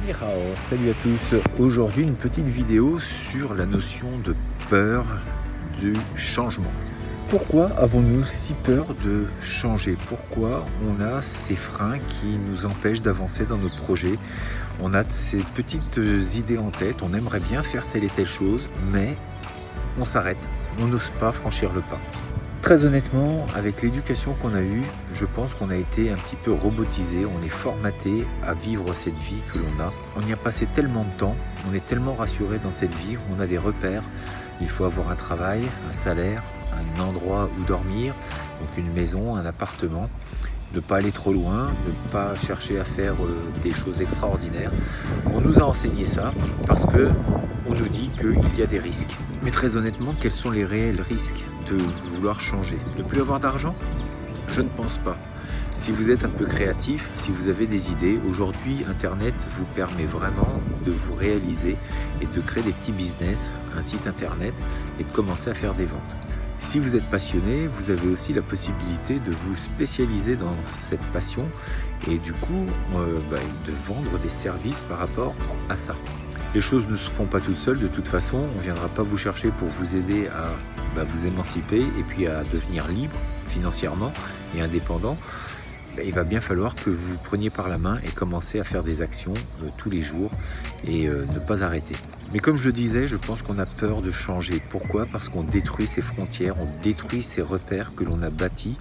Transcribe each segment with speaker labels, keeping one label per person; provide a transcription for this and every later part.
Speaker 1: Ni hao, salut à tous. Aujourd'hui une petite vidéo sur la notion de peur du changement. Pourquoi avons-nous si peur de changer? Pourquoi on a ces freins qui nous empêchent d'avancer dans nos projets? On a ces petites idées en tête, on aimerait bien faire telle et telle chose, mais on s'arrête, on n'ose pas franchir le pas. Très honnêtement, avec l'éducation qu'on a eue, je pense qu'on a été un petit peu robotisé, on est formaté à vivre cette vie que l'on a. On y a passé tellement de temps, on est tellement rassuré dans cette vie, on a des repères. Il faut avoir un travail, un salaire, un endroit où dormir, donc une maison, un appartement. Ne pas aller trop loin, ne pas chercher à faire des choses extraordinaires. On nous a enseigné ça parce que on nous dit qu'il y a des risques. Mais très honnêtement, quels sont les réels risques de vouloir changer? Ne plus avoir d'argent? Je ne pense pas. Si vous êtes un peu créatif, si vous avez des idées, aujourd'hui Internet vous permet vraiment de vous réaliser et de créer des petits business, un site Internet et de commencer à faire des ventes. Si vous êtes passionné, vous avez aussi la possibilité de vous spécialiser dans cette passion et du coup de vendre des services par rapport à ça. Les choses ne se font pas toutes seules de toute façon, on ne viendra pas vous chercher pour vous aider à vous émanciper et puis à devenir libre financièrement et indépendant. Il va bien falloir que vous preniez par la main et commencez à faire des actions tous les jours et ne pas arrêter. Mais comme je le disais, je pense qu'on a peur de changer. Pourquoi? Parce qu'on détruit ses frontières, on détruit ces repères que l'on a bâtis,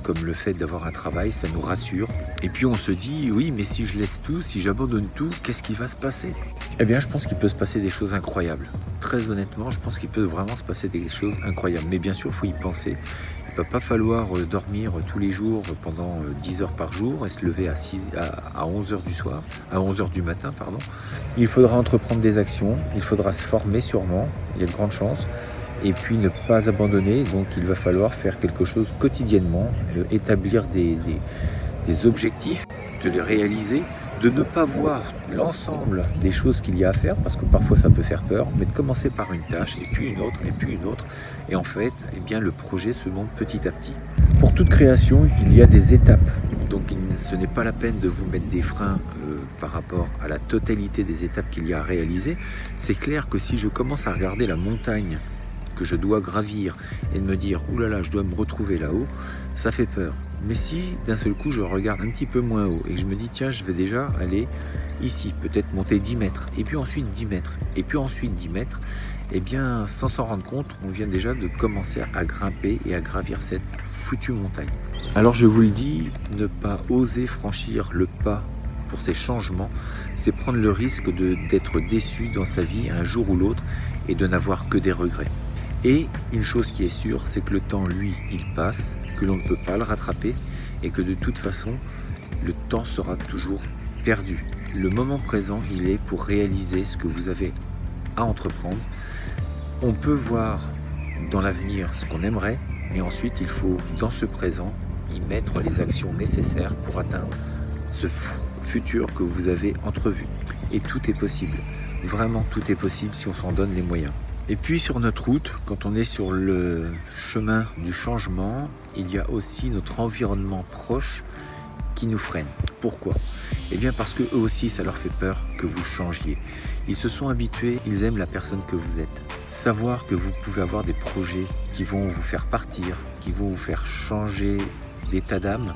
Speaker 1: comme le fait d'avoir un travail, ça nous rassure. Et puis on se dit, oui, mais si je laisse tout, si j'abandonne tout, qu'est-ce qui va se passer? Eh bien, je pense qu'il peut se passer des choses incroyables. Très honnêtement, je pense qu'il peut vraiment se passer des choses incroyables. Mais bien sûr, il faut y penser. Il ne va pas falloir dormir tous les jours pendant 10 heures par jour et se lever à 11 heures du soir, à 11 heures du matin, pardon. Il faudra entreprendre des actions, il faudra se former sûrement, il y a de grandes chances, et puis ne pas abandonner. Donc il va falloir faire quelque chose quotidiennement, établir des objectifs, de les réaliser, de ne pas voir l'ensemble des choses qu'il y a à faire, parce que parfois ça peut faire peur, mais de commencer par une tâche, et puis une autre, et puis une autre, et en fait, eh bien, le projet se monte petit à petit. Pour toute création, il y a des étapes, donc ce n'est pas la peine de vous mettre des freins par rapport à la totalité des étapes qu'il y a à réaliser. C'est clair que si je commence à regarder la montagne que je dois gravir et de me dire « Ouh là là, je dois me retrouver là-haut », ça fait peur. Mais si d'un seul coup je regarde un petit peu moins haut et que je me dis « Tiens, je vais déjà aller ici, peut-être monter 10 mètres, et puis ensuite 10 mètres, et puis ensuite 10 mètres », eh bien, sans s'en rendre compte, on vient déjà de commencer à grimper et à gravir cette foutue montagne. Alors je vous le dis, ne pas oser franchir le pas pour ces changements, c'est prendre le risque d'être déçu dans sa vie un jour ou l'autre et de n'avoir que des regrets. Et une chose qui est sûre, c'est que le temps, lui, il passe, que l'on ne peut pas le rattraper et que de toute façon, le temps sera toujours perdu. Le moment présent, il est pour réaliser ce que vous avez à entreprendre. On peut voir dans l'avenir ce qu'on aimerait, mais ensuite, il faut, dans ce présent, y mettre les actions nécessaires pour atteindre ce futur que vous avez entrevu. Et tout est possible. Vraiment, tout est possible si on s'en donne les moyens. Et puis sur notre route, quand on est sur le chemin du changement, il y a aussi notre environnement proche qui nous freine. Pourquoi? Eh bien parce que eux aussi, ça leur fait peur que vous changiez. Ils se sont habitués, ils aiment la personne que vous êtes. Savoir que vous pouvez avoir des projets qui vont vous faire partir, qui vont vous faire changer d'état d'âme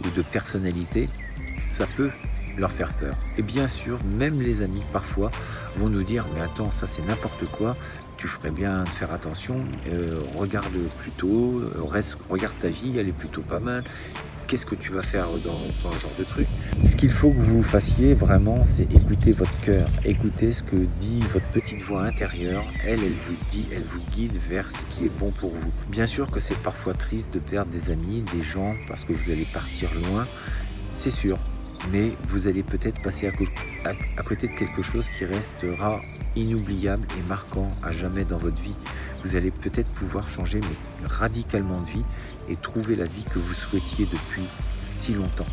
Speaker 1: ou de personnalité, ça peut leur faire peur. Et bien sûr, même les amis parfois vont nous dire « Mais attends, ça c'est n'importe quoi, tu ferais bien de faire attention, regarde plutôt, regarde ta vie, elle est plutôt pas mal. Qu'est-ce que tu vas faire dans ce genre de truc ?» Ce qu'il faut que vous fassiez vraiment, c'est écouter votre cœur, écouter ce que dit votre petite voix intérieure. Elle vous dit, elle vous guide vers ce qui est bon pour vous. Bien sûr que c'est parfois triste de perdre des amis, des gens, parce que vous allez partir loin, c'est sûr. Mais vous allez peut-être passer à côté de quelque chose qui restera inoubliable et marquant à jamais dans votre vie. Vous allez peut-être pouvoir changer mais radicalement de vie et trouver la vie que vous souhaitiez depuis si longtemps.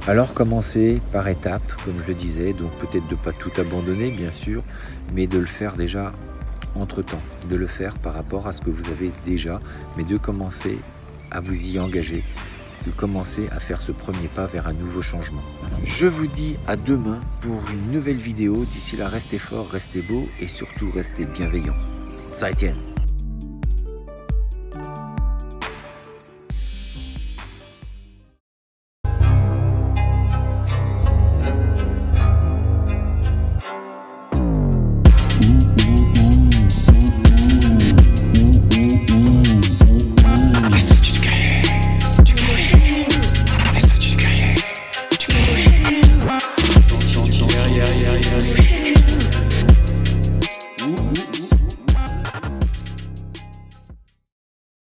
Speaker 1: Alors commencez par étapes, comme je le disais, donc peut-être de ne pas tout abandonner bien sûr, mais de le faire déjà entre-temps, de le faire par rapport à ce que vous avez déjà, mais de commencer à vous y engager de commencer à faire ce premier pas vers un nouveau changement. Je vous dis à demain pour une nouvelle vidéo. D'ici là, restez forts, restez beaux et surtout restez bienveillants. 再见。
Speaker 2: Yeah.